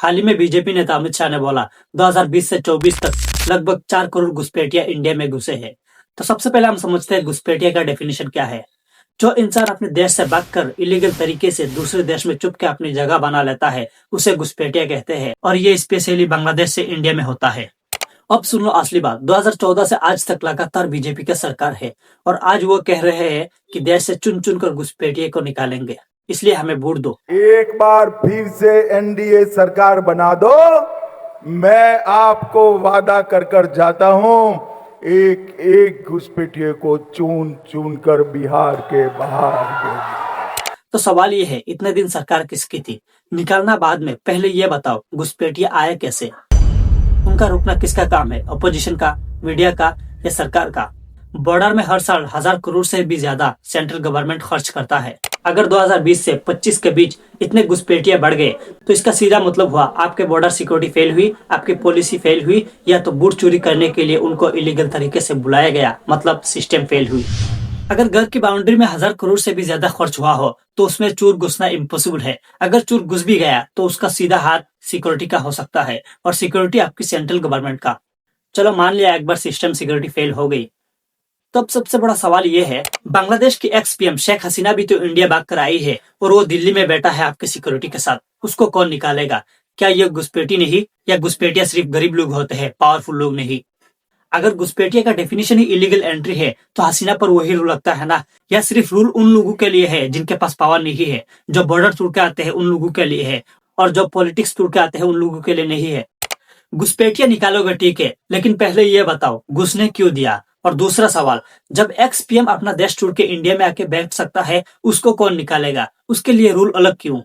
हाल ही में बीजेपी नेता अमित शाह ने बोला 2020 से 24 तक लगभग 4 करोड़ घुसपैठिया इंडिया में घुसे हैं। तो सबसे पहले हम समझते हैं घुसपैठिया का डेफिनेशन क्या है। जो इंसान अपने देश से भागकर इलीगल तरीके से दूसरे देश में छुप के अपनी जगह बना लेता है उसे घुसपैठिया कहते हैं, और ये स्पेशली बांग्लादेश से इंडिया में होता है। अब सुनो असली बात, 2014 से आज तक लगातार बीजेपी का सरकार है और आज वो कह रहे हैं कि देश से चुन चुन कर घुसपैठिए को निकालेंगे, इसलिए हमें वोट दो। एक बार फिर से एनडीए सरकार बना दो, मैं आपको वादा कर कर जाता हूं, एक एक घुसपैठिए को चुन चुन कर बिहार के बाहर भेजेंगे। तो सवाल ये है, इतने दिन सरकार किसकी थी? निकालना बाद में, पहले ये बताओ घुसपैठिया आए कैसे? उनका रुकना किसका काम है? अपोजिशन का, मीडिया का या सरकार का? बॉर्डर में हर साल 1000 करोड़ से भी ज्यादा सेंट्रल गवर्नमेंट खर्च करता है। अगर 2020 से 25 के बीच इतने घुसपैठिया बढ़ गए तो इसका सीधा मतलब हुआ आपके बॉर्डर सिक्योरिटी फेल हुई, आपकी पॉलिसी फेल हुई, या तो वोट चोरी करने के लिए उनको इलीगल तरीके से बुलाया गया, मतलब सिस्टम फेल हुई। अगर घर की बाउंड्री में 1000 करोड़ से भी ज्यादा खर्च हुआ हो तो उसमें चोर घुसना इम्पॉसिबल है। अगर चोर घुस भी गया तो उसका सीधा हाथ सिक्योरिटी का हो सकता है, और सिक्योरिटी आपकी सेंट्रल गवर्नमेंट का। चलो मान लिया एक बार सिस्टम सिक्योरिटी फेल हो गई, तब सबसे बड़ा सवाल ये है, बांग्लादेश की एक्स पीएम शेख हसीना भी तो इंडिया भाग कर आई है और वो दिल्ली में बैठा है आपके सिक्योरिटी के साथ, उसको कौन निकालेगा? क्या ये घुसपैठी नहीं? या घुसपैठिया सिर्फ गरीब लोग होते हैं, पावरफुल लोग नहीं? अगर घुसपैठिया का डेफिनेशन ही इलीगल एंट्री है तो हसीना पर वही रूल लगता है ना? या सिर्फ रूल उन लोगों के लिए है जिनके पास पावर नहीं है, जो बॉर्डर तोड़ के आते हैं उन लोगों के लिए है, और जो पॉलिटिक्स तोड़ के आते हैं उन लोगों के लिए नहीं है? घुसपैठिया निकालोगे ठीक है, लेकिन पहले ये बताओ घुसने क्यों दिया? और दूसरा सवाल, जब एक्स पीएम अपना देश छोड़ के इंडिया में आके बैठ सकता है, उसको कौन निकालेगा? उसके लिए रूल अलग क्यों?